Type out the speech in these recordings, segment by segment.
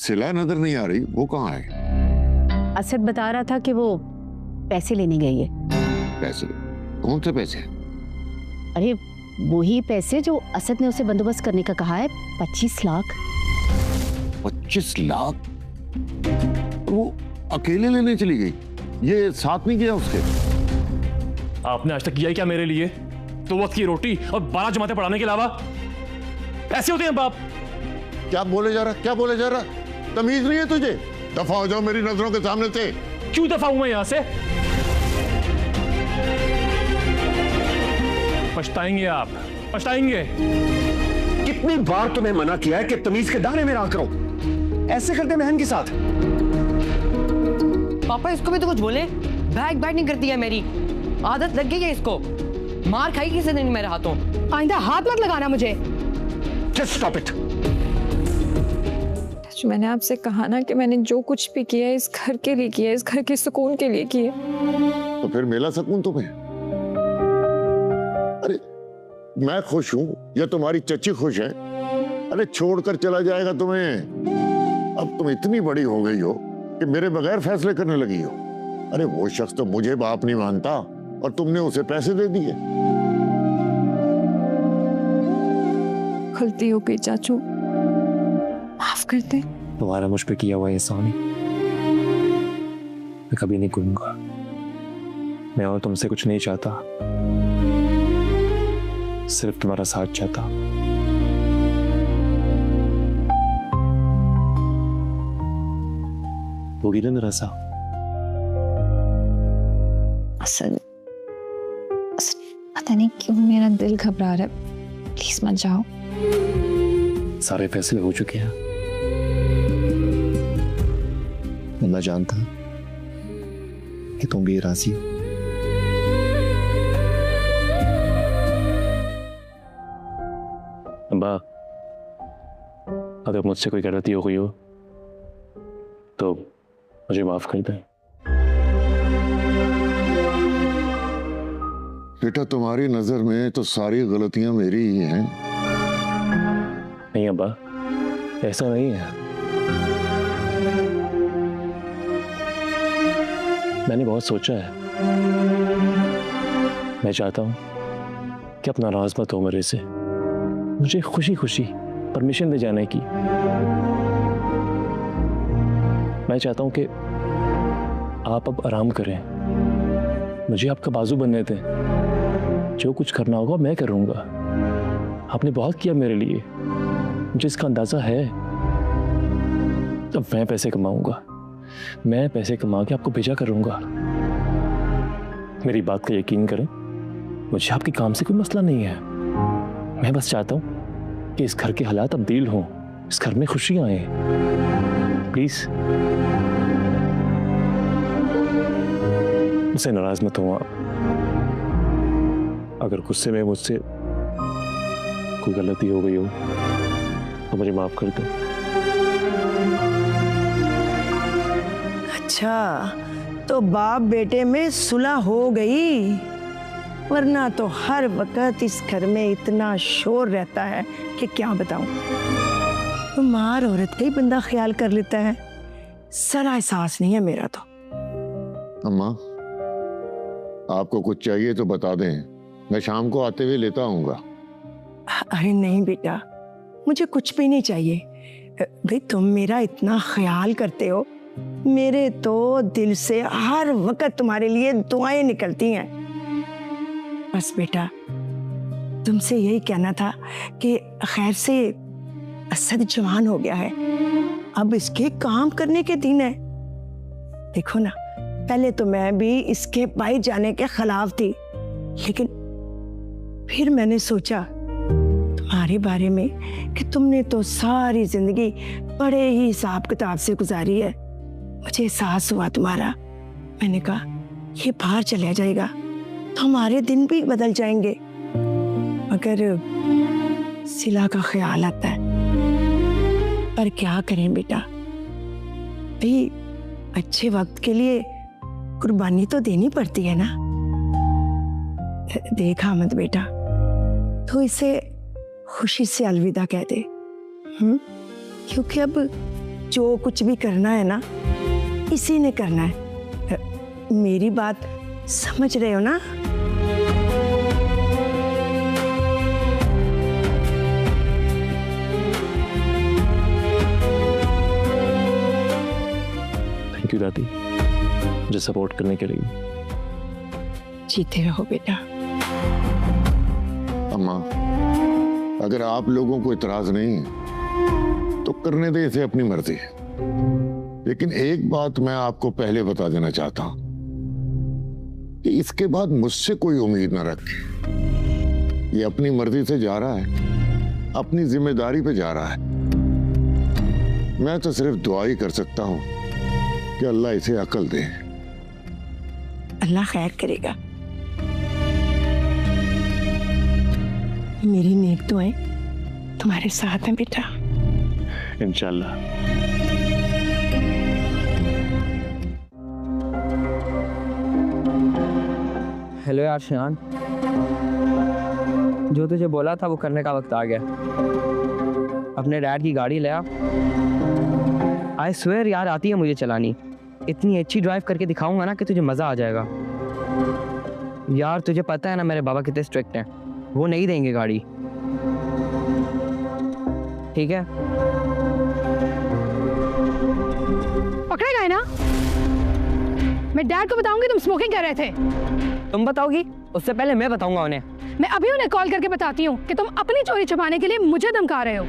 सिला नजर नहीं आ रही, वो कहाँ है? असद बता रहा था कि वो पैसे लेने गई है। पैसे? कौन से पैसे? अरे वही पैसे जो असद ने उसे बंदोबस्त करने का कहा है, 25 लाख। 25 लाख? वो अकेले लेने चली गई? ये साथ नहीं गया उसके? आपने आज तक किया ही क्या मेरे लिए? 2 वक्त की रोटी और 12 जमातें पढ़ाने के अलावा? ऐसे होते हैं बाप? क्या बोले जा रहा, क्या बोले जा रहा? तमीज नहीं है तुझे? दफा हो जाओ मेरी नजरों के सामने से। क्यों दफा हूं मैं यहां से? पछताएंगे आप, पछताएंगे। कितनी बार तुम्हें मना किया है कि तमीज के दायरे में रहा करो, ऐसे करते बहन के साथ। पापा इसको भी तो कुछ बोले। बैग बैग नहीं करती है मेरी, आदत लग गई है इसको। मार खाई किसी दिन मेरे हाथों। आइंदा हाथ मत लगाना मुझे। Just stop it. मैंने आपसे कहा ना कि मैंने जो कुछ भी किया है इस घर के लिए किया है, इस घर के सुकून के लिए किया। तो फिर मिला सुकून तुम्हें? अरे मैं खुश हूं या तुम्हारी चची खुश है? अरे छोड़कर चला जाएगा तुम्हें। अब तुम इतनी बड़ी हो गई हो कि मेरे बगैर फैसले करने लगी हो। अरे वो शख्स तो मुझे बाप नहीं मानता और तुमने उसे पैसे दे दिए। गलती हो गई चाचू, माफ कर दे। तुम्हारा मुझ पे किया हुआ एहसान मैं कभी नहीं भूलूंगा। मैं और तुमसे कुछ नहीं चाहता, सिर्फ तुम्हारा साथ चाहता। होगी ना मेरा साथ? असल पता नहीं क्यों मेरा दिल घबरा रहा है। प्लीज मत जाओ। सारे फैसले हो चुके हैं। मैं जानता कि तुम भी राजी हो। अब्बा, अगर मुझसे कोई गलती हो गई हो तो मुझे माफ कर दें। बेटा तुम्हारी नजर में तो सारी गलतियां मेरी ही हैं। नहीं अब्बा, ऐसा नहीं है। मैंने बहुत सोचा है। मैं चाहता हूं कि अपना नाराज मत हो मेरे से। मुझे खुशी खुशी परमिशन दे जाने की। मैं चाहता हूं कि आप अब आराम करें, मुझे आपका बाजू बनने दें। जो कुछ करना होगा मैं करूंगा। आपने बहुत किया मेरे लिए, मुझे इसका अंदाजा है। अब मैं पैसे कमाऊंगा, मैं पैसे कमा के आपको भेजा करूंगा। मेरी बात का यकीन करें, मुझे आपके काम से कोई मसला नहीं है। मैं बस चाहता हूं कि इस घर के हालात तब्दील हों, इस घर में खुशियां आए। प्लीज मुझसे नाराज मत हो आप। अगर गुस्से में मुझसे कोई गलती हो गई हो तो मुझे माफ कर दो। अच्छा, तो बाप बेटे में सुलह हो गई, वरना तो हर वक्त इस घर में इतना शोर रहता है कि क्या बताऊं। तो मार औरत का ही बंदा ख्याल कर लेता है, जरा एहसास नहीं है मेरा तो। अम्मा, आपको कुछ चाहिए तो बता दें, मैं शाम को आते हुए लेता आऊंगा। अरे नहीं बेटा, मुझे कुछ भी नहीं चाहिए। भाई तुम मेरा इतना ख्याल करते हो, मेरे तो दिल से हर वक्त तुम्हारे लिए दुआएं निकलती हैं। बस बेटा तुमसे यही कहना था कि खैर से असद जवान हो गया है, अब इसके काम करने के दिन है। देखो ना, पहले तो मैं भी इसके बाहर जाने के खिलाफ थी, लेकिन फिर मैंने सोचा तुम्हारे बारे में कि तुमने तो सारी जिंदगी बड़े ही हिसाब किताब से गुजारी है। मुझे एहसास हुआ तुम्हारा। मैंने कहा ये बाहर चला जाएगा तो हमारे दिन भी बदल जाएंगे। मगर सिला का ख्याल आता है, पर क्या करें बेटा, भाई अच्छे वक्त के लिए कुर्बानी तो देनी पड़ती है ना। देखा मत बेटा, तो इसे खुशी से अलविदा कह दे, क्योंकि अब जो कुछ भी करना है ना, इसी ने करना है। मेरी बात समझ रहे हो ना? थैंक यू दादी, मुझे सपोर्ट करने के लिए। जीते रहो बेटा। अम्मा, अगर आप लोगों को इतराज नहीं तो करने दे इसे, अपनी मर्जी है। लेकिन एक बात मैं आपको पहले बता देना चाहता हूं कि इसके बाद मुझसे कोई उम्मीद न रखे। ये अपनी मर्जी से जा रहा है, अपनी जिम्मेदारी पे जा रहा है। मैं तो सिर्फ दुआ ही कर सकता हूं कि अल्लाह इसे अकल दे। अल्लाह खैर करेगा। मेरी नेक दुआएं तुम्हारे साथ हैं बेटा। इंशाल्लाह। हेलो यार शान, जो तुझे बोला था वो करने का वक्त आ गया। अपने डैड की गाड़ी ले आ। आई स्वेयर यार, आती है मुझे चलानी। इतनी अच्छी ड्राइव करके दिखाऊंगा ना कि तुझे मज़ा आ जाएगा। यार तुझे पता है ना मेरे बाबा कितने स्ट्रिक्ट हैं, वो नहीं देंगे गाड़ी। ठीक है? पकड़े गए ना? मैं डैड को बताऊंगी तुम स्मोकिंग कर रहे थे। तुम बताओगी? उससे पहले मैं बताऊंगा उन्हें। मैं अभी उन्हें कॉल करके बताती हूँ कि तुम अपनी चोरी छुपाने के लिए मुझे धमका रहे हो।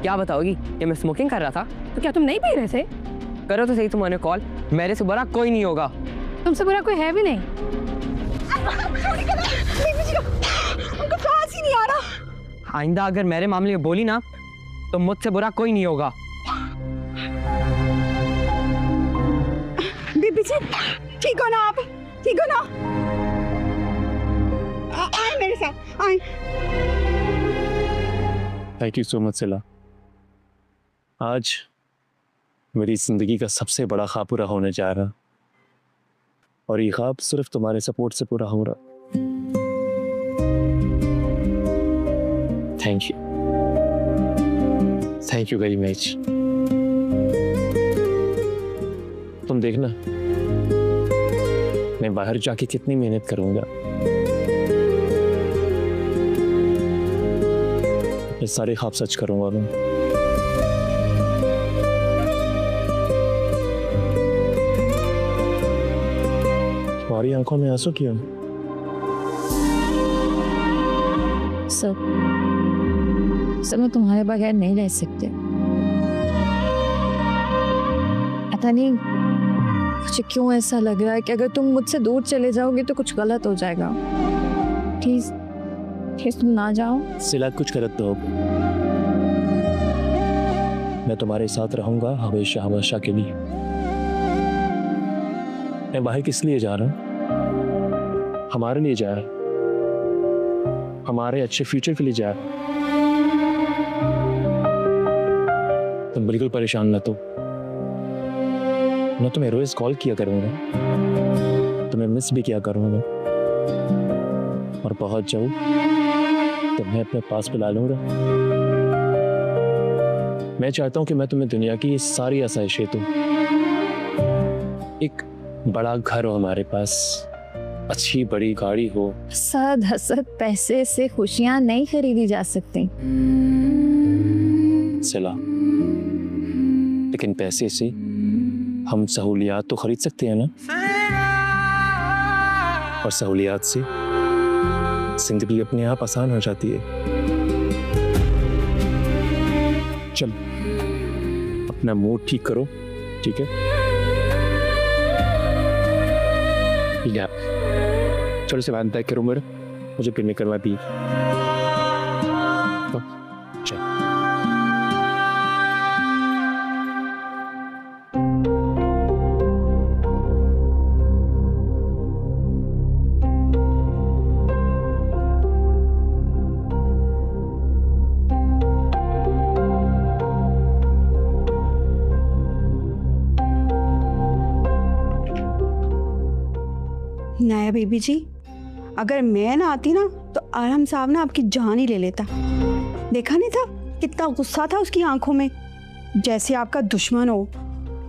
क्या बताओगी? कि मैं स्मोकिंग कर रहा था? तो क्या तुम नहीं पी रहे थे? करो तो सही तुम उन्हें कॉल। मेरे से बुरा कोई नहीं होगा। तुमसे बुरा कोई है भी नहीं। उनको सांस ही नहीं आ रहा। आइंदा अगर मेरे मामले में बोली ना तो मुझसे बुरा कोई नहीं होगा। बीबी जी, ठीक हो ना आप? ठीक हो ना? आए मेरे साथ, आए। थैंक यू सो मच सिला। आज मेरी जिंदगी का सबसे बड़ा ख्वाब पूरा होने जा रहा, और ये ख्वाब सिर्फ तुम्हारे सपोर्ट से पूरा हो रहा। Thank you very much. तुम देखना मैं बाहर जाके कितनी मेहनत करूंगा। ये सारे ख्वाब सच करूंगा मैं। तुम्हारी आंखों में आंसू क्यों? सर मैं तुम्हारे बगैर नहीं रह सकते। पता नहीं मुझे क्यों ऐसा लग रहा है कि अगर तुम मुझसे दूर चले जाओगे तो कुछ गलत हो जाएगा। प्लीज प्लीज तुम ना जाओ। सिला, कुछ गलत तो होगा। मैं तुम्हारे साथ रहूंगा हमेशा हमेशा के लिए। मैं बाहर किस लिए जा रहा हूं? हमारे लिए जा रहा हूं, हमारे अच्छे फ्यूचर के लिए जा रहा हूं। तुम बिल्कुल परेशान ना तो मैं तुम्हें रोज कॉल किया करूंगा, तुम्हें मिस भी किया करूंगा, और पहुंच जाऊं तुम्हें अपने पास बुला लूंगा। मैं चाहता हूं कि मैं तुम्हें दुनिया की सारी आसाइशें दूं। एक बड़ा घर हो हमारे पास, अच्छी बड़ी गाड़ी हो। सद हसद पैसे से खुशियां नहीं खरीदी जा सकती। सिला, लेकिन पैसे से हम सहूलियात तो खरीद सकते हैं ना, और सहूलियात से जिंदगी अपने आप आसान हो जाती है। चल अपना मूड ठीक करो, ठीक है? या चलो से बात तय करो मेरा, मुझे फिर निकलना भी। चल नाया बीबी जी, अगर मैं ना आती ना तो आराम साहब ना आपकी जान ही ले लेता। देखा नहीं था कितना गुस्सा था उसकी आंखों में। जैसे आपका दुश्मन हो।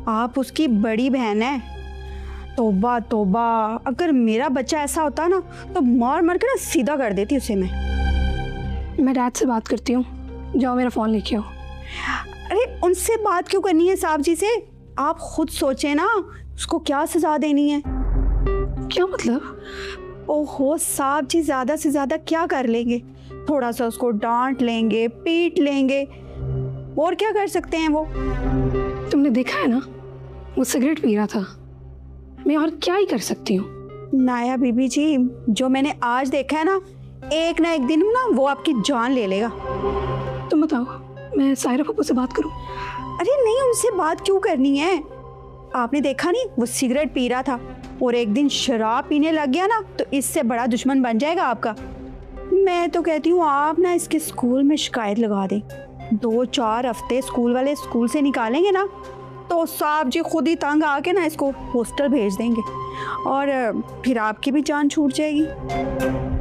आप उसकी बड़ी बहन है। तौबा तौबा, अगर मेरा बच्चा ऐसा होता ना तो मार मार कर ना सीधा कर देती उसे मैं डैड से बात करती हूँ, जाओ मेरा फ़ोन लेके आओ। अरे उनसे बात क्यों करनी है साहब जी से? आप खुद सोचें ना, उसको क्या सजा देनी है? क्या मतलब? ओहो साहब जी, ज़्यादा से ज़्यादा क्या कर लेंगे? थोड़ा सा उसको डांट लेंगे, पीट लेंगे, और क्या कर सकते हैं वो? तुमने देखा है ना, वो सिगरेट पी रहा था। मैं और क्या ही कर सकती हूँ? नाया बीबी जी, जो मैंने आज देखा है ना एक दिन ना वो आपकी जान ले लेगा। तुम बताओ, मैं सायरा पप्पू से बात करूँ? अरे नहीं, उनसे बात क्यों करनी है? आपने देखा नहीं, वो सिगरेट पी रहा था और एक दिन शराब पीने लग गया ना तो इससे बड़ा दुश्मन बन जाएगा आपका। मैं तो कहती हूँ आप ना इसके स्कूल में शिकायत लगा दें। 2-4 हफ्ते स्कूल वाले स्कूल से निकालेंगे ना तो साहब जी खुद ही तंग आके ना इसको हॉस्टल भेज देंगे और फिर आपकी भी जान छूट जाएगी।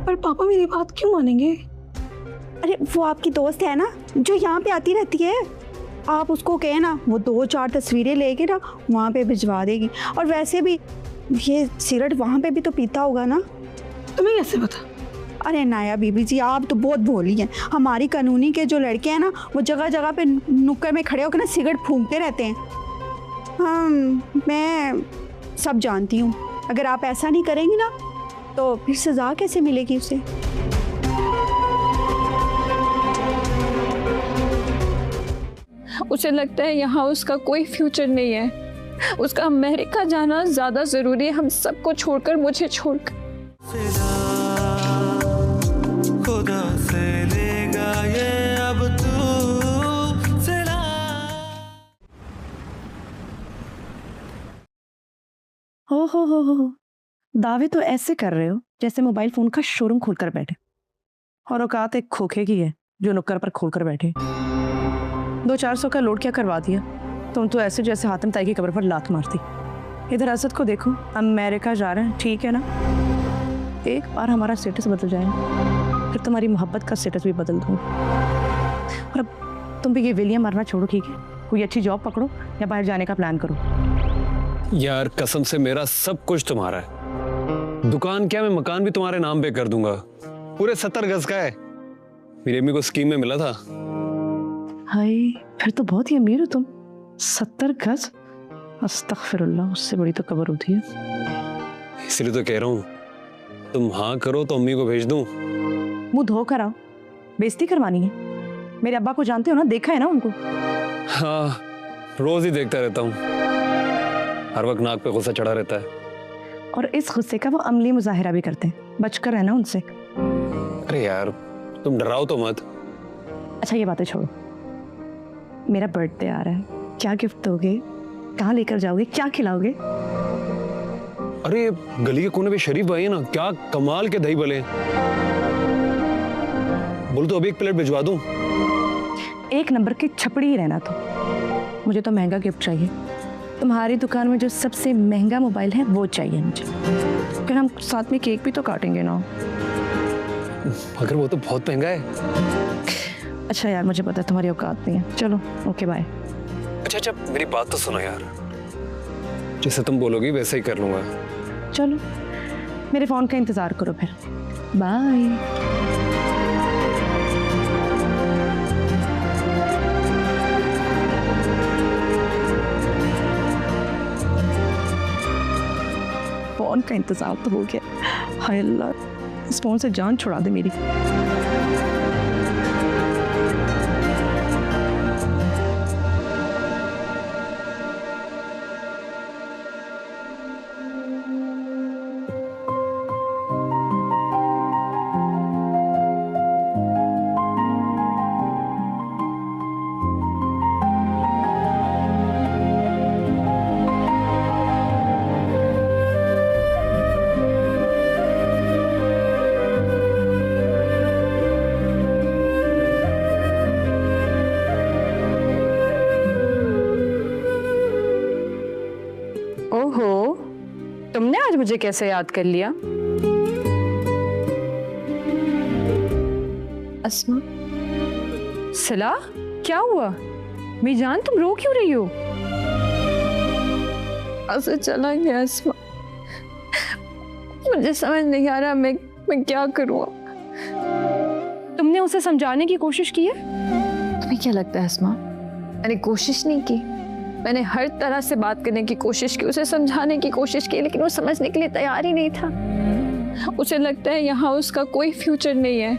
पर पापा मेरी बात क्यों मानेंगे? अरे वो आपकी दोस्त है ना जो यहाँ पे आती रहती है, आप उसको कहे ना, वो 2-4 तस्वीरें लेके ना वहाँ पे भिजवा देगी। और वैसे भी ये सिगरेट वहाँ पे भी तो पीता होगा ना। तुम्हें कैसे पता? अरे नाया बीबी जी, आप तो बहुत भोली हैं। हमारी कानूनी के जो लड़के हैं ना वो जगह जगह पे नुक्कड़ में खड़े होकर ना सिगरेट फूंकते रहते हैं। मैं सब जानती हूँ। अगर आप ऐसा नहीं करेंगी ना तो फिर सजा कैसे मिलेगी उसे? उसे लगता है यहाँ उसका कोई फ्यूचर नहीं है। उसका अमेरिका जाना ज्यादा जरूरी है हम सबको छोड़कर, मुझे छोड़कर। खुदा से लेगा ये अब तू सिला। हो दावे तो ऐसे कर रहे हो जैसे मोबाइल फोन का शोरूम खोलकर बैठे, और औकात एक खोखे की है जो नुक्कड़ पर खोलकर बैठे। 200-400 का लोड क्या करवा दिया? तुम तो ऐसे जैसे हातिम ताई की कब्र पर लात मारती। इधर असद को देखो, अमेरिका जा रहे हैं, ठीक है ना? एक बार हमारा स्टेटस बदल जाए फिर तुम्हारी मोहब्बत का स्टेटस भी बदल दूँ। और अब तुम भी ये वेलियां मारना छोड़ो, ठीक है? कोई अच्छी जॉब पकड़ो या बाहर जाने का प्लान करो। यार कसम से मेरा सब कुछ तुम्हारा है। दुकान क्या, मैं मकान भी तुम्हारे नाम पे कर दूंगा। पूरे 70 गज का है, मेरी अम्मी को स्कीम में मिला था। हाय, फिर तो बहुत ही अमीर हो तुम। 70 गज? अस्तगफिरुल्लाह, उससे बड़ी तो कब्र होती है। इसलिए तो कह रहा हूँ, तुम हाँ करो तो अम्मी को भेज दूं। मुंह धो कर आओ, बेइज्जती करवानी है? मेरे अब्बा को जानते हो ना, देखा है ना उनको। हाँ, रोज ही देखता रहता हूँ, हर वक्त नाक पे गुस्सा चढ़ा रहता है। और इस गुस्से का वो अमली मुजाहिरा भी करते हैं, बचकर रहना उनसे। अरे यार तुम डराओ तो मत। अच्छा ये बातें छोड़ो, मेरा बर्थडे आ रहा है, क्या गिफ्ट दोगे? कहाँ लेकर जाओगे? क्या खिलाओगे? अरे गली के कोने पे शरीफ भाई है ना, क्या कमाल के दही भले। बोल तो अभी 1 प्लेट भिजवा दूं। 1 नंबर की छपड़ी ही रहना तो। मुझे तो महंगा गिफ्ट चाहिए। तुम्हारी दुकान में जो सबसे महंगा मोबाइल है वो चाहिए मुझे। फिर हम साथ में केक भी तो काटेंगे ना। मगर वो तो बहुत महंगा है। अच्छा यार, मुझे पता है तुम्हारी औकात नहीं है। चलो ओके बाय। अच्छा मेरी बात तो सुनो यार, जैसे तुम बोलोगी वैसे ही कर लूंगा। चलो मेरे फोन का इंतजार करो फिर। बाय। फोन का इंतजार तो हो गया। हाय अल्लाह, इस फोन से जान छुड़ा दे मेरी। ओहो, तुमने आज मुझे कैसे याद कर लिया? अस्मा, सिला, क्या हुआ? मेरी जान, तुम रो क्यों रही हो? असद चला गया अस्मा, मुझे समझ नहीं आ रहा मैं क्या करूँ। तुमने उसे समझाने की कोशिश की है? तुम्हें क्या लगता है अस्मा, मैंने कोशिश नहीं की? मैंने हर तरह से बात करने की कोशिश की, उसे समझाने की कोशिश की, लेकिन वो समझने के लिए तैयार ही नहीं था। उसे लगता है यहाँ उसका कोई फ्यूचर नहीं है,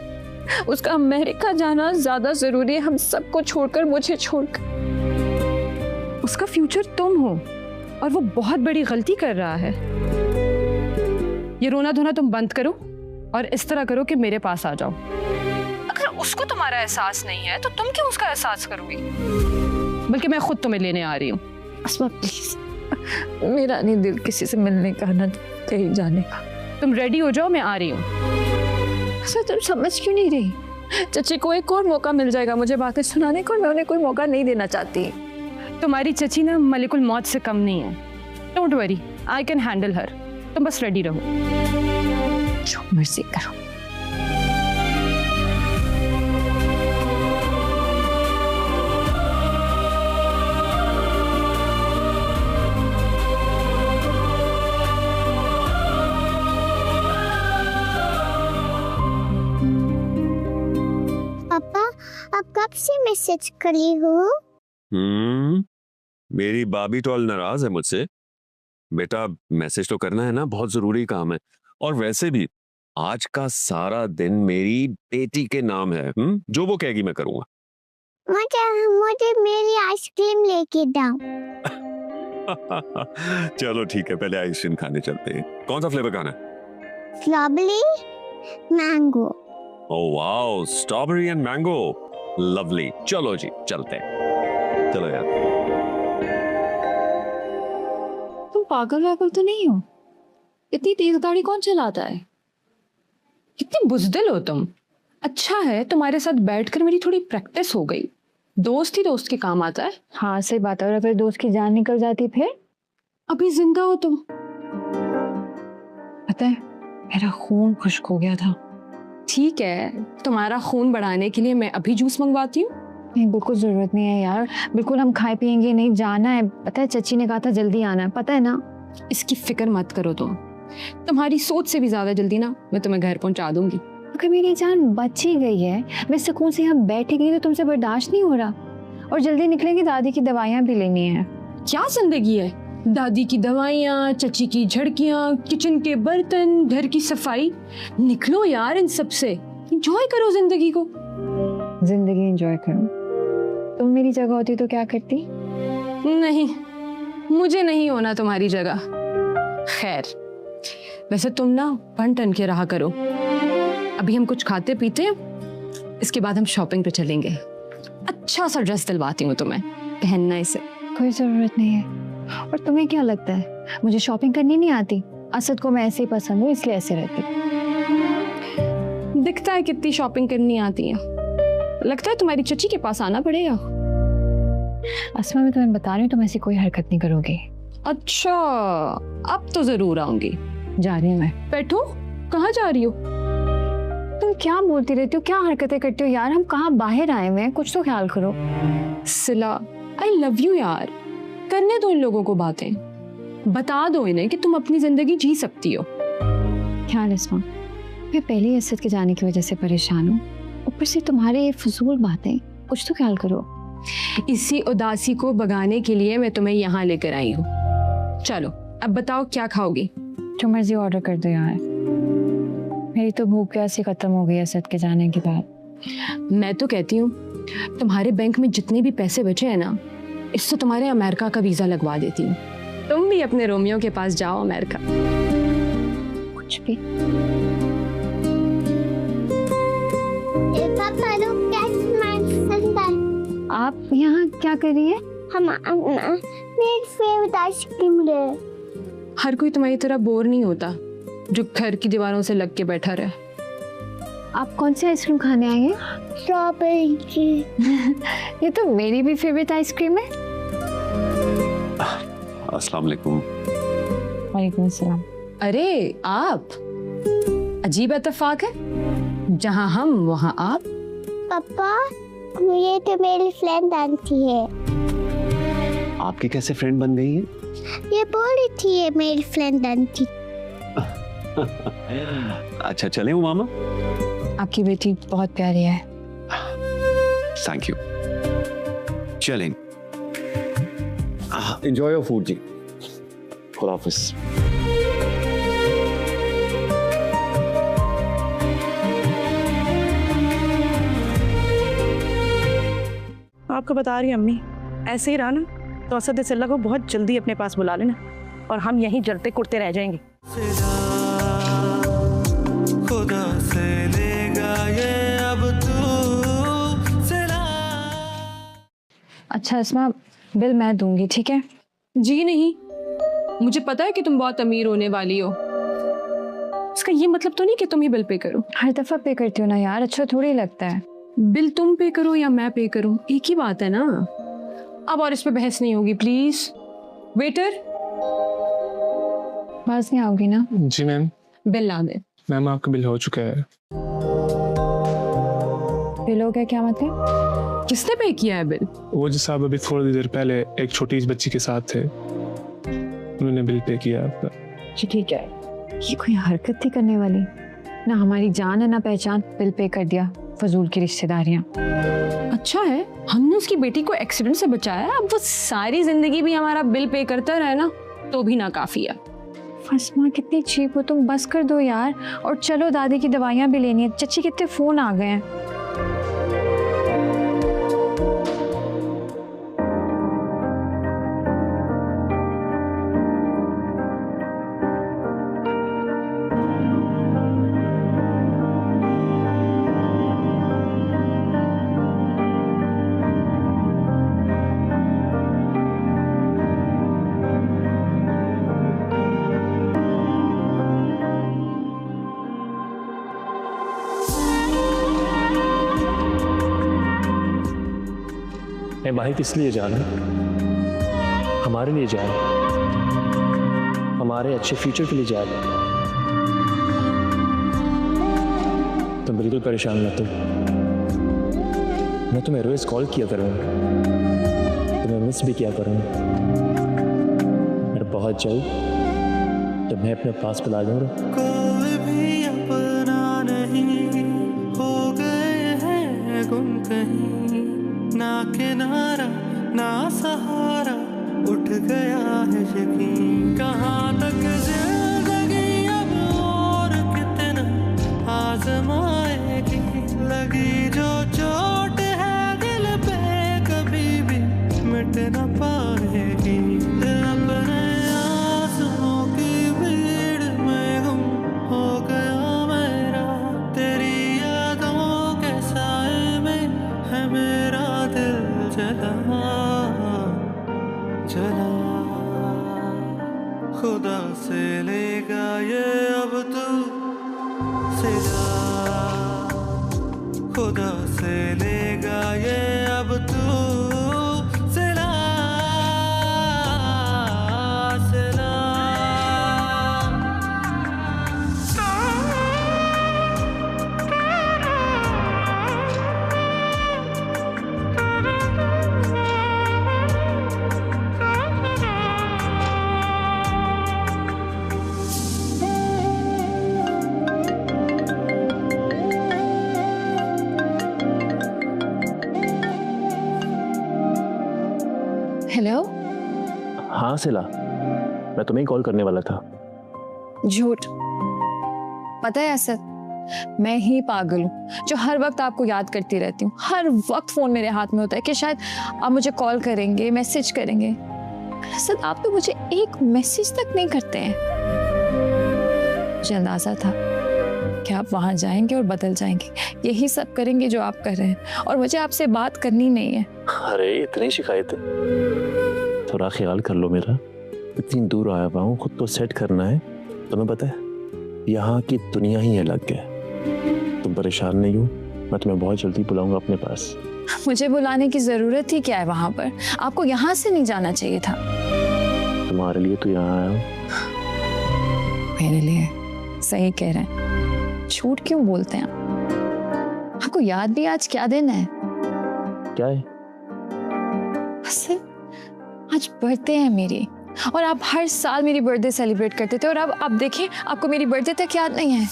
उसका अमेरिका जाना ज्यादा जरूरी है, हम सबको छोड़कर, मुझे छोड़कर। उसका फ्यूचर तुम हो और वो बहुत बड़ी गलती कर रहा है। ये रोना धोना तुम बंद करो और इस तरह करो कि मेरे पास आ जाओ। अगर उसको तुम्हारा एहसास नहीं है तो तुम क्यों उसका एहसास करोगी? बल्कि मैं खुद तुम्हें लेने आ रही हूँ। अस्मा प्लीज, मेरा नहीं दिल किसी से मिलने का, ना कहीं जाने का। तुम रेडी हो जाओ, मैं आ रही हूँ। सर तुम समझ क्यों नहीं रही? चची को एक और मौका मिल जाएगा मुझे बातें सुनाने को, मैं उन्हें कोई मौका नहीं देना चाहती। तुम्हारी चची ना मलिकुल मौत से कम नहीं है। Don't worry, I can handle हर। तुम बस रेडी रहो। जो मर्जी करो। पापा, आप कब से मैसेज करी हो? मेरी बाबी तो नाराज है मुझसे। बेटा मैसेज तो करना है ना, बहुत जरूरी काम है। और वैसे भी आज का सारा दिन मेरी बेटी के नाम है। जो वो कहेगी मैं करूंगा। मुझे मेरी आइसक्रीम लेके दो। चलो ठीक है, पहले आइसक्रीम खाने चलते हैं। कौन सा फ्लेवर खाना है? Strawberry mango. Oh wow, strawberry and mango, lovely. चलो जी चलते हैं। चलो यार। तुम पागल वागल तो नहीं हो? इतनी तेज गाड़ी कौन चलाता है? कितनी बुज़दिल हो तुम। अच्छा है तुम्हारे साथ बैठकर मेरी थोड़ी प्रैक्टिस हो गई। दोस्त ही दोस्त के काम आता है। हाँ सही बात है, और अगर दोस्त की जान निकल जाती फिर? अभी जिंदा हो तुम। पता है मेरा खून खुश्क हो गया था। ठीक है, तुम्हारा खून बढ़ाने के लिए मैं अभी जूस मंगवाती हूँ। नहीं बिल्कुल जरूरत नहीं है यार, बिल्कुल हम खाए पिएंगे नहीं, जाना है। पता है चची ने कहा था जल्दी आना है, पता है ना। इसकी फिक्र मत करो तुम। तुम्हारी सोच से भी ज्यादा जल्दी ना मैं तुम्हें घर पहुंचा दूंगी। अगर मेरी जान बच ही गई है, मैं सुकून से यहाँ बैठेगी तो तुमसे बर्दाश्त नहीं हो रहा। और जल्दी निकलेंगे, दादी की दवाइयाँ भी लेनी है। क्या जिंदगी है? दादी की दवाइयाँ, चची की झड़कियाँ, किचन के बर्तन, घर की सफाई। निकलो यार इन सब से, एंजॉय करो जिंदगी को। जिंदगी एंजॉय करो? तुम मेरी जगह होती तो क्या करती? नहीं, मुझे नहीं होना तुम्हारी जगह। खैर, वैसे तुम ना बन टन के रहा करो। अभी हम कुछ खाते पीते, इसके बाद हम शॉपिंग पे चलेंगे। अच्छा सा ड्रेस दिलवाती हूँ तुम्हें, पहनना इसे। कोई जरूरत नहीं है। और तुम्हें क्या लगता है मुझे शॉपिंग करनी नहीं आती? असद को मैं ऐसे ही पसंद हूँ, इसलिए ऐसे रहती। दिखता है कितनी शॉपिंग करनी आती है। लगता है तुम्हारी चची के पास आना पड़ेगा। अस्मा मैं तुम्हें बता रही हूँ, तुम ऐसी कोई हरकत नहीं करोगे। अच्छा, अब तो जरूर आऊंगी। जा रही हूँ मैं। बैठो, कहाँ जा रही हो? तुम क्या बोलती रहती हो, क्या हरकतें करती हो यार? हम कहाँ बाहर आए हुए हैं, कुछ तो ख्याल करो। सिला, आई लव यू यार। करने दो इन लोगों को बातें। बता दो इन्हें कि तुम अपनी जिंदगी जी सकती हो। ख्याल अस्मा, मैं पहले ही असद के जाने की वजह से परेशान हूँ, ऊपर से तुम्हारे ये फजूल बातें। कुछ तो ख्याल करो। इसी उदासी को भगाने के लिए मैं तुम्हें यहाँ लेकर आई हूँ। चलो अब बताओ क्या खाओगी? जो मर्जी ऑर्डर कर दो यार, मेरी तो भूख प्यास ही खत्म हो गई असद के जाने के बाद। मैं तो कहती हूँ तुम्हारे बैंक में जितने भी पैसे बचे हैं ना, इससे तुम्हारे अमेरिका का वीजा लगवा देती हूँ। तुम भी अपने रोमियो के पास जाओ अमेरिका। कुछ भी। आप यहाँ क्या कर रही है? हम मेरी फेवरेट आइसक्रीम ले। हर कोई तुम्हारी तरह बोर नहीं होता जो घर की दीवारों से लग के बैठा रहे। आप कौन सी आइसक्रीम खाने आए हैं? स्ट्रॉबेरी की। ये तो मेरी भी फेवरेट आइसक्रीम है। अस्सलाम वालेकुम। वालेकुम अस्सलाम। अरे आप, अजीब इत्तेफाक है, जहाँ हम वहाँ आप। पापा, ये तो मेरी फ्रेंड आंटी है। आपकी कैसे फ्रेंड बन गई है? ये बोल रही थी ये मेरी फ्रेंड आंटी। अच्छा चले वो मामा। आपकी बेटी बहुत प्यारी है। Thank you. चलें। एंजॉय योर फूड जी। खुदा हाफिज। आपको बता रही अम्मी, ऐसे ही रहा ना तो असद सिल्ला को बहुत जल्दी अपने पास बुला लेना और हम यहीं जलते कुड़ते रह जाएंगे। खुदा से लेगा ये अब तू सिला। अच्छा अस्मा, बिल मैं दूंगी, ठीक है? जी नहीं, मुझे पता है कि तुम बहुत अमीर होने वाली हो। इसका ये मतलब तो नहीं कि तुम ही बिल पे करो। हर दफा पे करती हो ना यार, अच्छा थोड़ी लगता है। बिल तुम पे करो या मैं पे करूं, एक ही बात है ना। अब और इस पे बहस नहीं होगी प्लीज। वेटर, बाज नहीं आओगी ना? जी मैम। बिल ला दे। मैम आपका बिल हो चुका है। बिल हो गया क्या मतलब? किसने पे किया है बिल? वो जो साहब अभी थोड़ी देर पहले एक छोटी सी बच्ची के साथ थे, उन्होंने बिल पे किया आपका। जी ठीक है। ये कोई हरकत थी करने वाली ना, हमारी जान है ना पहचान, बिल पे कर दिया। फजूल की रिश्तेदारियां। अच्छा है हमने उसकी बेटी को एक्सीडेंट से बचाया, अब वो सारी जिंदगी भी हमारा बिल पे करता रहे ना तो भी ना काफी है। फसमा कितनी चीप हो तुम, बस कर दो यार। और चलो दादी की दवाइयां भी लेनी है। चच्ची कितने फोन आ गए हैं। मैं बाहर किस लिए जा रहा हूँ? हमारे लिए जा रहा हूँ, हमारे अच्छे फ्यूचर के लिए जा रहा हूँ। तुम बिल्कुल परेशान मत हो, मैं तुम्हें रोज कॉल किया करूँगा, तुम्हें मिस भी किया करूँगा, और बहुत जल्द तुम्हें अपने पास बुला लूँगा। कोई भी अपना नहीं, हो गए हैं गुम कहीं, ना किनारा ना सहारा, उठ गया है यकीन। कहाँ तक जिंदगी अब और कितना आजमाएगी, लगी जो चोट है दिल पे कभी भी मिट न पाएगी। दिल अपने आंसुओं की भीड़ में गुम हो गया मेरा, तेरी यादों के साए में है मेरा दिल जला जला। खुदा से लेगा ये अब तू सिला, खुदा से लेगा ये अब तू सिला सिला। हेलो। हाँ सिला, मैं तुम्हें कॉल करने वाला था। झूठ। पता है असद, मैं ही पागल हूँ जो हर वक्त आपको याद करती रहती हूँ। हर वक्त फोन मेरे हाथ में होता है कि शायद आप मुझे कॉल करेंगे, मैसेज करेंगे। असद आप तो मुझे एक मैसेज तक नहीं करते हैं। मुझे अंदाजा था कि आप वहां जाएंगे और बदल जाएंगे, यही सब करेंगे जो आप कर रहे हैं, और मुझे आपसे बात करनी नहीं है। अरे इतनी शिकायत है, थोड़ा ख्याल कर लो मेरा। इतनी दूर आया हुआ हूँ, खुद तो सेट करना है। तुम्हें पता है यहाँ की दुनिया ही अलग है। तुम परेशान नहीं हो, मैं तुम्हें बहुत जल्दी बुलाऊंगा अपने पास। मुझे बुलाने की जरूरत ही क्या है वहां पर? आपको यहाँ से नहीं जाना चाहिए था। तुम्हारे लिए तो यहाँ आया हूँ। मेरे लिए? सही कह रहे हैं। झूठ क्यों बोलते हैं आपको याद भी आज क्या दिन है? क्या है? बस आज बर्थडे है मेरी, और आप हर साल मेरी बर्थडे सेलिब्रेट करते थे, और अब देखिए आपको मेरी बर्थडे तक याद नहीं है।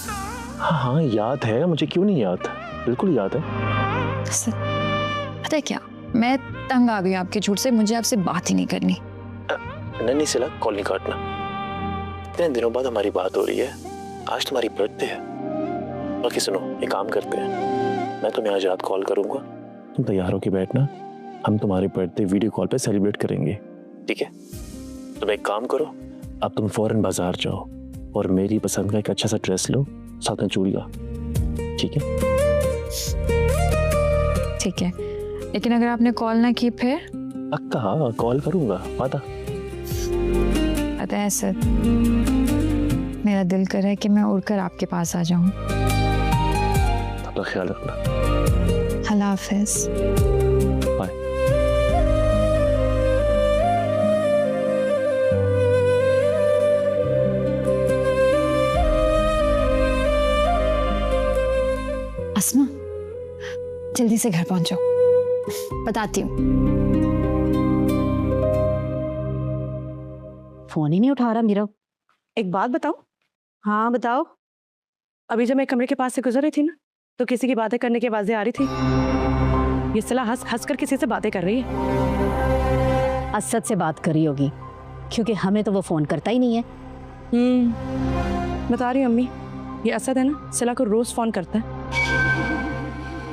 हाँ हाँ याद है, मुझे क्यों नहीं याद, बिल्कुल याद है। पता है क्या, मैं तंग आ गई आपके झूठ से, मुझे आपसे बात ही नहीं करनी। नहीं सिला, कॉल नहीं काटना। इतने दिनों बाद हमारी बात हो रही है, आज तुम्हारी बर्थडे है। बाकी सुनो, एक काम करते हैं, मैं तुम्हें आज रात कॉल करूंगा, तुम तैयार होके बैठना, हम तुम्हारी बर्थडे वीडियो कॉल पे सेलिब्रेट करेंगे, ठीक है? तुम एक काम करो, अब तुम फौरन बाजार जाओ और मेरी पसंद का एक अच्छा सा ड्रेस लो, साथ में चूड़ी का, ठीक है? ठीक है, लेकिन अगर आपने कॉल ना की फिर? पक्का हाँ, कॉल करूंगा, वादा। पता है सर, मेरा दिल कर रहा है कि मैं उड़कर आपके पास आ जाऊं। अपना ख्याल रखना। अल्लाह हाफिज। बाय। अस्मा, जल्दी से घर पहुंचो, बताती हूँ। फोन ही नहीं उठा रहा मेरा। एक बात बताओ। हाँ बताओ। अभी जब मैं कमरे के पास से गुजर रही थी ना, तो किसी की बातें करने की आवाजें आ रही थी। ये सला हंस हंस कर किसी से बातें कर रही है। असद से बात कर रही होगी, क्योंकि हमें तो वो फोन करता ही नहीं है। बता रही हूँ अम्मी, ये असद है ना, सला को रोज फोन करता है।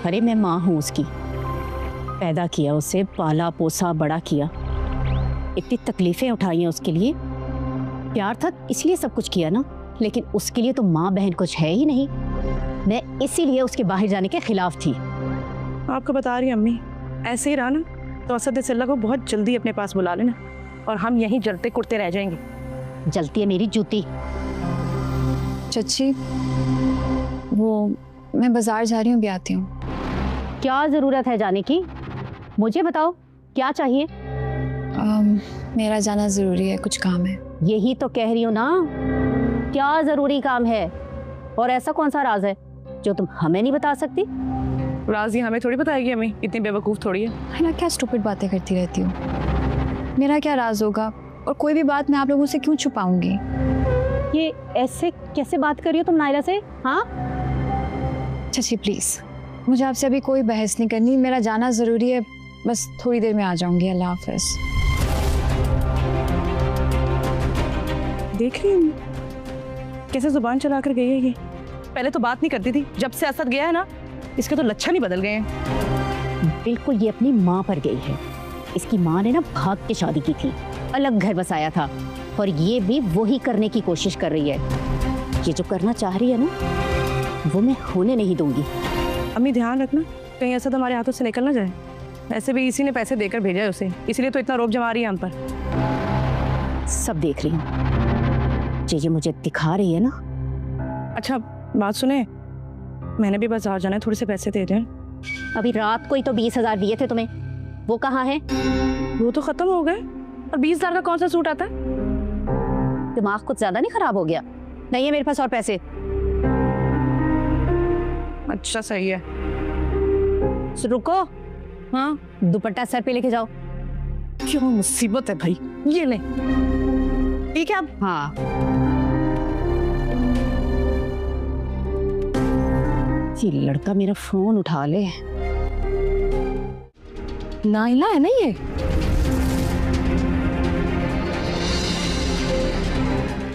अरे मैं माँ हूँ उसकी, पैदा किया उसे, पाला पोसा बड़ा किया, इतनी तकलीफें उठाई हैं उसके लिए, प्यार था इसलिए सब कुछ किया ना, लेकिन उसके लिए तो माँ बहन कुछ है ही नहीं। मैं इसीलिए उसके बाहर जाने के खिलाफ थी। आपको बता रही अम्मी, ऐसे ही रहा ना तो असद सिल्ला को बहुत जल्दी अपने पास बुला लेना, और हम यहीं जलते कुड़ते रह जाएंगे। जलती है मेरी जूती। चची, वो मैं बाजार जा रही हूँ, भी आती हूँ। क्या जरूरत है जाने की, मुझे बताओ क्या चाहिए? मेरा जाना जरूरी है, कुछ काम है। यही तो कह रही हूँ ना, क्या जरूरी काम है? और ऐसा कौन सा राज है जो तुम हमें नहीं बता सकती? राज ये हमें थोड़ी बताएगी अम्मी, इतनी बेवकूफ थोड़ी है ना। क्या स्टूपिड बातें करती रहती हूँ। मेरा क्या राज होगा, और कोई भी बात मैं आप लोगों से क्यों छुपाऊंगी? ये ऐसे कैसे बात कर रही हो तुम नायरा से? हाँ चाची प्लीज, मुझे आपसे अभी कोई बहस नहीं करनी, मेरा जाना जरूरी है, बस थोड़ी देर में आ जाऊंगी। अल्लाह हाफिज। देख रही हूँ कैसे जुबान चला कर गई है ये। पहले तो बात नहीं करती थी, जब से असद गया है ना, इसके तो लक्षण ही बदल गए हैं। बिल्कुल ये अपनी माँ पर गई है। इसकी माँ ने ना भाग के शादी की थी, अलग घर बसाया था, और ये भी वही करने की कोशिश कर रही है। ये जो करना चाह रही है ना, वो मैं होने नहीं दूंगी। अम्मी ध्यान रखना, कहीं असद हमारे हाथों से निकल ना जाए। ऐसे भी इसी ने पैसे देकर भेजा है उसे, इसलिए तो इतना रोब जमा रही है हम पर। सब देख रही हूँ, ये मुझे दिखा रही है ना। अच्छा बात सुने, मैंने भी बाजार जाना है, थोड़े से पैसे दे दें। अभी रात को ही तो 20,000 दिए थे तुम्हें, वो कहाँ है? वो तो खत्म हो गए, और 20,000 का कौन सा सूट आता है? दिमाग कुछ ज्यादा नहीं खराब हो गया? नहीं है मेरे पास और पैसे। अच्छा सही है, रुको। हाँ दुपट्टा सर पे लेके जाओ। क्यों मुसीबत है भाई, ये ले। ठीक है अब। हाँ ये लड़का मेरा फोन उठा ले। नाइला है ना ये?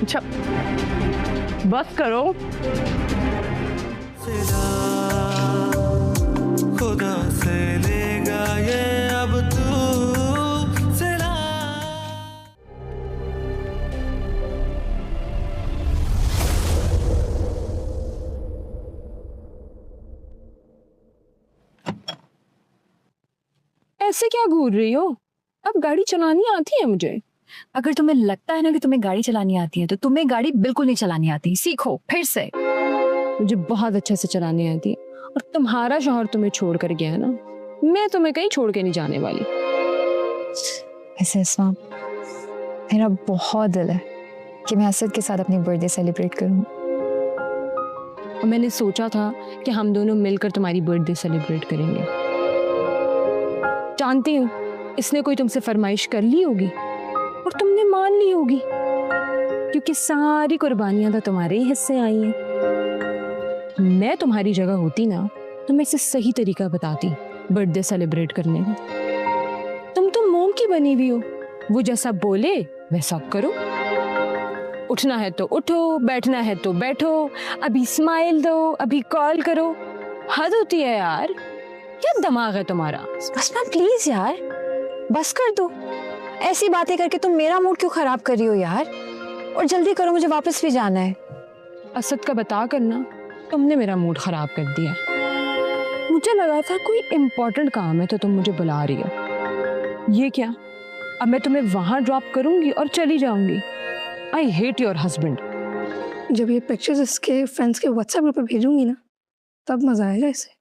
अच्छा बस करो। खुदा से लेगा ये अब तू सिला। ऐसे क्या घूर रही हो? अब गाड़ी चलानी आती है मुझे। अगर तुम्हें लगता है ना कि तुम्हें गाड़ी चलानी आती है, तो तुम्हें गाड़ी बिल्कुल नहीं चलानी आती। सीखो फिर से। मुझे बहुत अच्छे से चलानी आती है, और तुम्हारा शौहर तुम्हें छोड़ कर गया है ना, मैं तुम्हें कहीं छोड़ के नहीं जाने वाली। ऐसे इस्मा, मेरा बहुत दिल है कि मैं असद के साथ अपनी बर्थडे सेलिब्रेट करूं। और मैंने सोचा था कि हम दोनों मिलकर तुम्हारी बर्थडे सेलिब्रेट करेंगे। जानती हूँ इसने कोई तुमसे फरमाइश कर ली होगी, और तुमने मान ली होगी, क्योंकि सारी कुर्बानियां तो तुम्हारे ही हिस्से आई हैं। मैं तुम्हारी जगह होती ना तो मैं इसे सही तरीका बताती बर्थडे सेलिब्रेट करने का। तुम तो मोम की बनी हुई हो, वो जैसा बोले वैसा करो। उठना है तो उठो, बैठना है तो बैठो, अभी स्माइल दो, अभी कॉल करो। हद होती है यार, क्या दिमाग है तुम्हारा। बस मैम प्लीज यार बस कर दो, ऐसी बातें करके तुम मेरा मूड क्यों खराब कर रही हो यार। और जल्दी करो, मुझे वापस भी जाना है। असद का बता करना तुमने मेरा मूड खराब कर दिया। मुझे लगा था कोई इम्पोर्टेंट काम है तो तुम मुझे बुला रही हो। ये क्या, अब मैं तुम्हें वहां ड्रॉप करूंगी और चली जाऊंगी। I hate your husband. जब ये पिक्चर्स इसके फ्रेंड्स के व्हाट्सएप ग्रुप पे भेजूंगी ना, तब मजा आएगा इसे।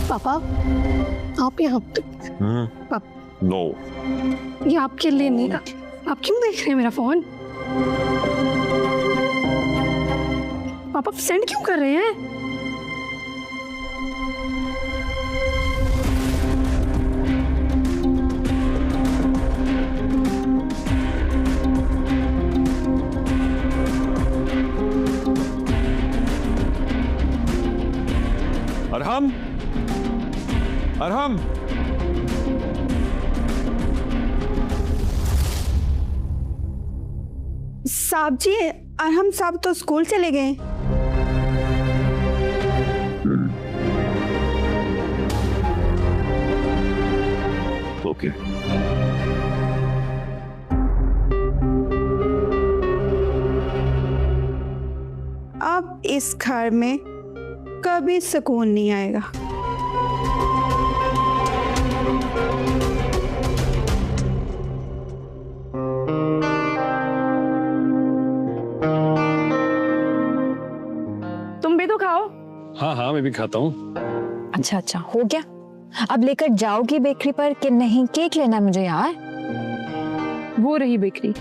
पापा आप यहाँ नो, ये आपके लिए नहीं, आप क्यों देख रहे हैं मेरा फोन? पापा सेंड क्यों कर रहे हैं? अरहम, अरहम, साहब जी, अरहम साहब तो स्कूल चले गए। ओके। अब इस घर में कभी सुकून नहीं आएगा। तुम भी तो खाओ। हाँ हाँ मैं भी खाता हूँ। अच्छा अच्छा हो गया, अब लेकर जाओगी बेकरी पर कि नहीं? केक लेना है मुझे यार। वो रही बेकरी।